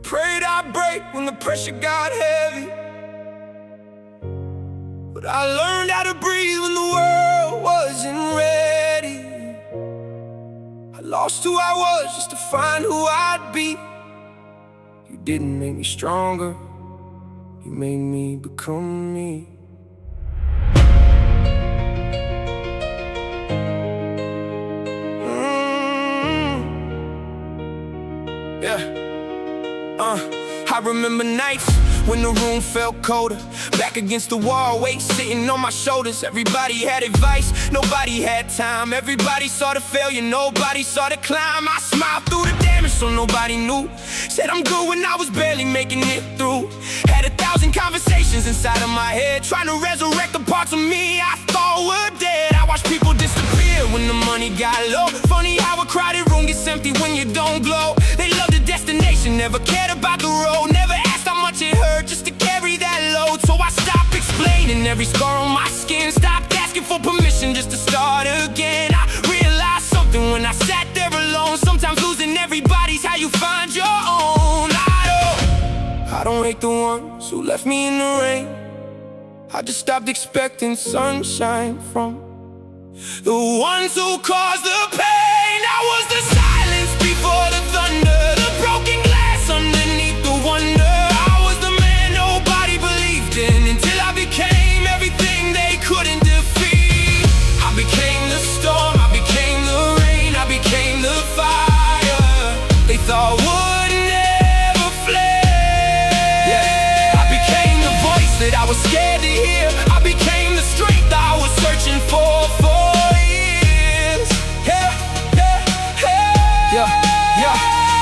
Prayed I'd break when the pressure got heavy, but I learned how to breathe when the world wasn't ready. I lost who I was just to find who I'd be. You didn't make me stronger, you made me become me. I remember nights when the room felt colder, back against the wall, weight sitting on my shoulders. Everybody had advice, nobody had time. Everybody saw the failure, nobody saw the climb. I smiled through the damage so nobody knew. Said I'm good when I was barely making it through. Had 1,000 conversations inside of my head, trying to resurrect the parts of me I thought were dead. I watched people disappear when the money got low. Funny how a crowded room gets empty when you don't glow. They love the destination, never cared about the road. Never asked how much it hurt just to carry that load. So I stopped explaining every scar on my skin, stopped asking for permission just to start again. I realized something when I sat there alone. Sometimes losing everybody's how you find your own. I don't hate the ones who left me in the rain. I just stopped expecting sunshine from the ones who caused the pain. I was the silence before the thunder, the broken glass underneath the wonder. I was the man nobody believed in, until I became everything they couldn't defeat. I became the storm, I became the rain, I became the fire they thought would never flare. Yeah. I became the voice that I was scared to hear. I became the strength I was searching for years. Yeah.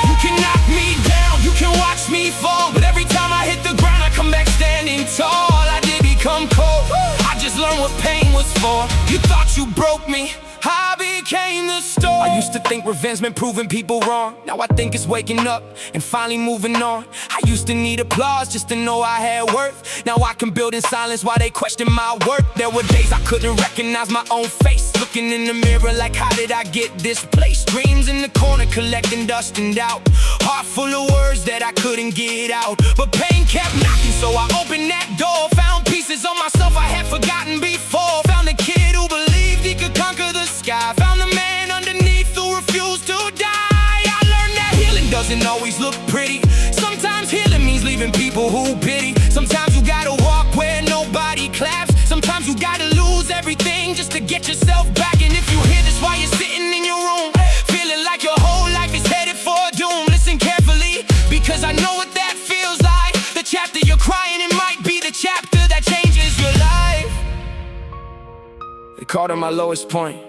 You can knock me down, you can watch me fall, but every time I hit the ground I come back standing tall. I did become cold, I just learned what pain was for. You thought you broke me, I became the storm. I used to think revenge meant proving people wrong. Now I think it's waking up and finally moving on. I used to need applause just to know I had worth. Now I can build in silence while they question my worth. There were days I couldn't recognize my own face, looking in the mirror like, how did I get this place? Dreams in the corner collecting dust and doubt, heart full of words that I couldn't get out. But pain kept knocking, so I opened that door. Found pieces of myself I had forgotten before. Found a kid who believed he could conquer the sky. Found the man underneath who refused to die. I learned that healing doesn't always look pretty. Sometimes healing means leaving people who pity. Sometimes you gotta walk where nobody claps. Sometimes you gotta lose everything just to get yourself back. And if you hear this while you're sitting in your room, feeling like your whole life is headed for doom, listen carefully, because I know what that feels like. The chapter you're crying in might be the chapter that changes your life. They called it my lowest point.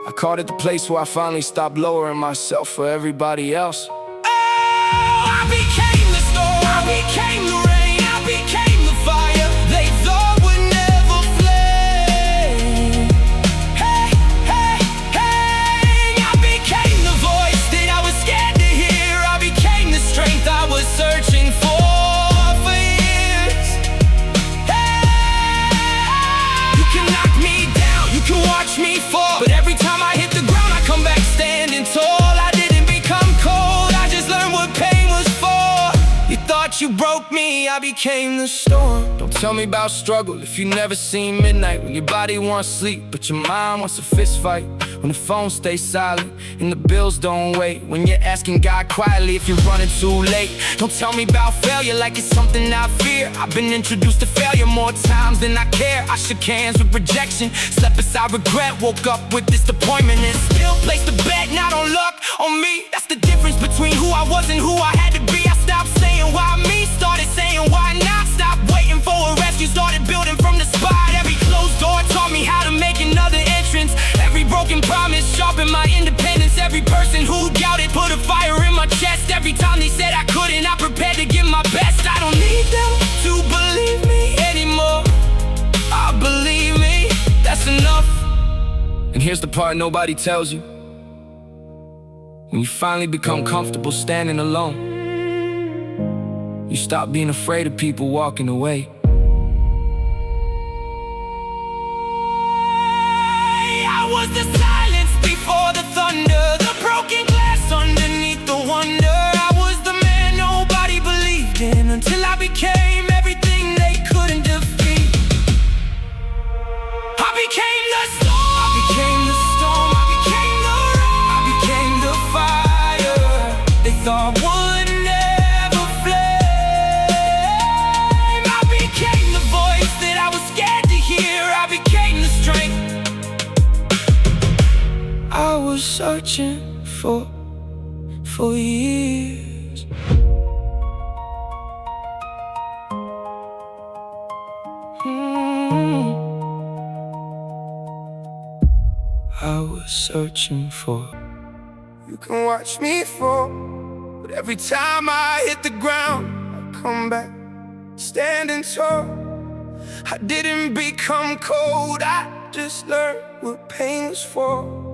I called it the place where I finally stopped lowering myself for everybody else. Oh, I became the storm, I became the rain, I became the fire they thought would never flame. Hey, hey, hey, I became the voice that I was scared to hear. I became the strength I was searching for years. Hey, you can knock me down, you can watch me fall, but every time I hit the ground I come back standing tall. I didn't become cold, I just learned what pain was for. You thought you broke me, I became the storm. Don't tell me about struggle if you never seen midnight, when your body wants sleep but your mind wants a fist fight. When the phone stays silent and the bills don't wait, when you're asking God quietly if you're running too late. Don't tell me about failure like it's something I fear. I've been introduced to failure more times than I care. I shook hands with rejection, slept beside regret, woke up with disappointment, and still placed a bet, not on luck, on me. That's the difference between who I was and who I had to be. I stopped saying why me, started saying why not. Stopped waiting for a rescue, started building from the spot. Every closed door taught me how to make another entrance. Every broken promise sharpened my independence. Every person who doubted put a fire in my chest. Every time they said I couldn't, I prepared to give my best. I don't need them to believe me anymore. I believe me, that's enough. And here's the part nobody tells you. When you finally become comfortable standing alone, you stop being afraid of people walking away. I was the silence before the thunder, the broken glass underneath the wonder. I was the man was searching for years. I was searching for. You can watch me fall, but every time I hit the ground, I come back standing tall. I didn't become cold, I just learned what pain was for.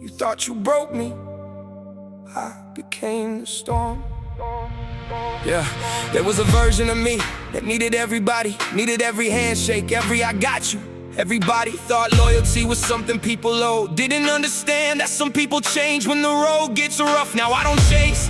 You thought you broke me, I became the storm. Yeah, there was a version of me that needed everybody, needed every handshake, every I got you. Everybody thought loyalty was something people owed. Didn't understand that some people change when the road gets rough. Now I don't chase,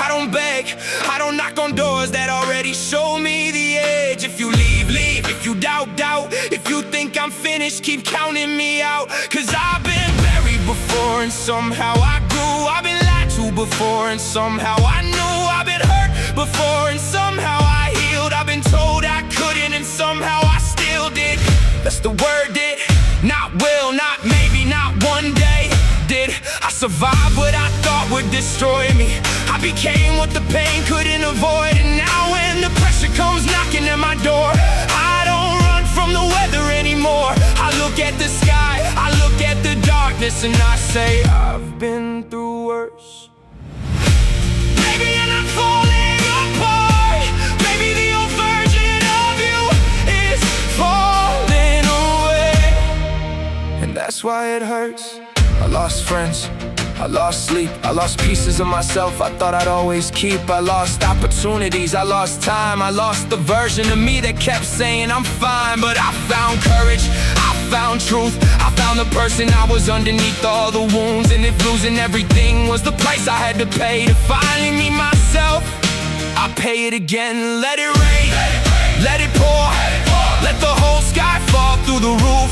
I don't beg, I don't knock on doors that already show me the edge. If you leave, leave. If you doubt, doubt. If you think I'm finished, keep counting me out. Cause I've been buried before and somehow I grew. I've been lied to before and somehow I knew. I've been hurt before and somehow I healed. I've been told I couldn't and somehow I still did. That's the word, did. Not will, not maybe, not one day. Did I survive what I thought would destroy me? I became what the pain couldn't avoid. And now when the pressure comes knocking at my door, I don't run from the weather anymore. I look at the sky, I look at the darkness, and I say, I've been through worse. Maybe I'm not falling apart. Maybe the old version of you is falling away, and that's why it hurts. I lost friends, I lost sleep, I lost pieces of myself I thought I'd always keep. I lost opportunities, I lost time, I lost the version of me that kept saying I'm fine. But I found courage, I found truth, I found the person I was underneath all the wounds. And if losing everything was the price I had to pay to finally meet myself, I'll pay it again. Let it rain, let it pour, let the whole sky fall through the roof.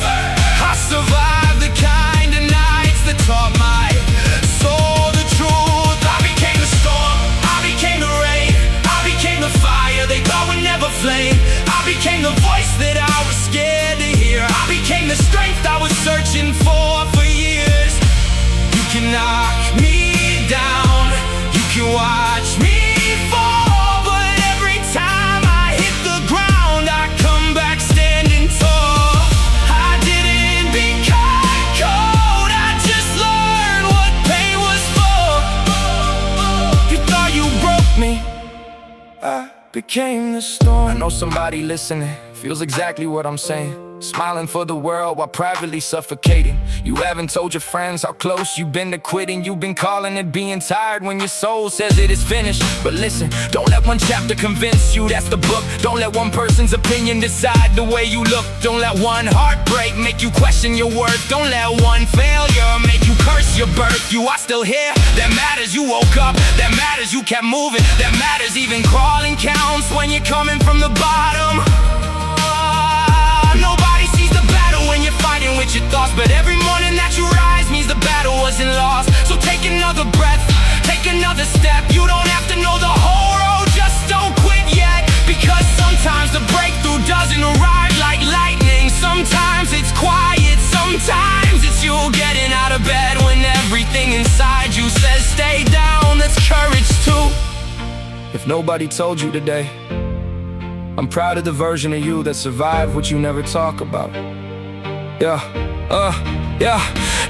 I survived the kind of nights that taught my soul the truth. I became the storm, I became the rain, I became the fire they thought would never flame. I became the voice that I was scared to hear. I became the strength I was searching for years. You can knock me down, you can watch me fall, but every time I hit the ground, I come back standing tall. I didn't become cold, I just learned what pain was for. You thought you broke me, I became the storm. I know somebody listening feels exactly what I'm saying. Smiling for the world while privately suffocating. You haven't told your friends how close you've been to quitting. You've been calling it being tired when your soul says it is finished. But listen, don't let one chapter convince you that's the book. Don't let one person's opinion decide the way you look. Don't let one heartbreak make you question your worth. Don't let one failure make you curse your birth. You are still here, that matters. You woke up, that matters. You kept moving, that matters. Even crawling counts when you're coming from the bottom. Nobody sees the battle when you're fighting with your thoughts, but every morning that you rise means the battle wasn't lost. So take another breath, take another step. You don't have to know the whole road, just don't quit yet. Because sometimes the breakthrough doesn't arrive like lightning. Sometimes it's quiet, sometimes it's you getting out of bed when everything inside you says stay down. That's courage too. If nobody told you today, I'm proud of the version of you that survived what you never talk about. Yeah.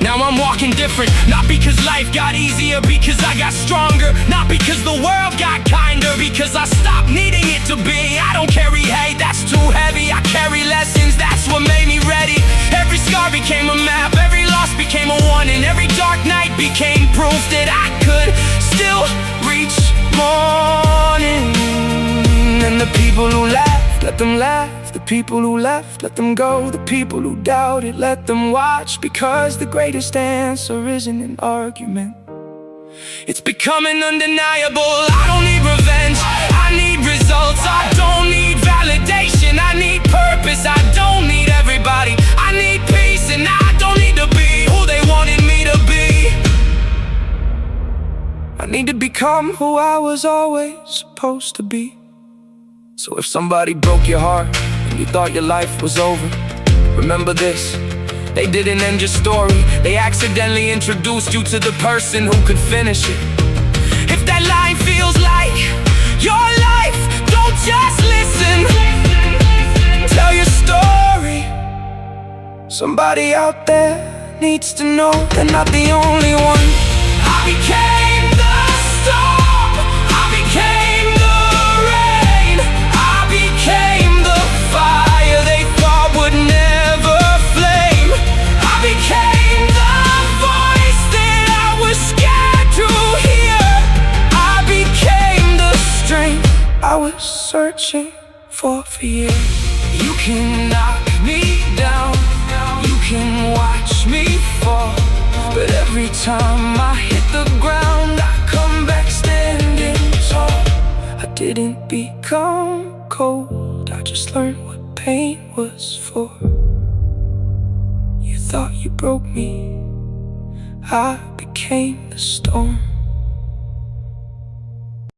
Now I'm walking different, not because life got easier, because I got stronger. Not because the world got kinder, because I stopped needing it to be. I don't carry hate, that's too heavy. I carry lessons, that's what made me ready. Every scar became a map, every loss became a warning. Every dark night became proof that I could still reach morning. And the people who laughed, let them laugh. The people who left, let them go. The people who doubted, let them watch. Because the greatest answer isn't an argument, it's becoming undeniable. I don't need revenge, I need results. I don't need validation, I need purpose. I don't need everybody, I need peace. And I don't need to be who they wanted me to be. I need to become who I was always supposed to be. So if somebody broke your heart and you thought your life was over, remember this: They didn't end your story, they accidentally introduced you to the person who could finish it. If that line feels like your life, don't just listen. Tell your story. Somebody out there needs to know they're not the only one. I became the storm, I became the rain, I became the fire they thought would never flame. I became the voice that I was scared to hear. I became the strength I was searching for years. You can knock me down, you can watch me fall, but every time I hit the ground, I come back standing tall. I didn't become cold, I just learned what pain was for. You thought you broke me, I became the storm.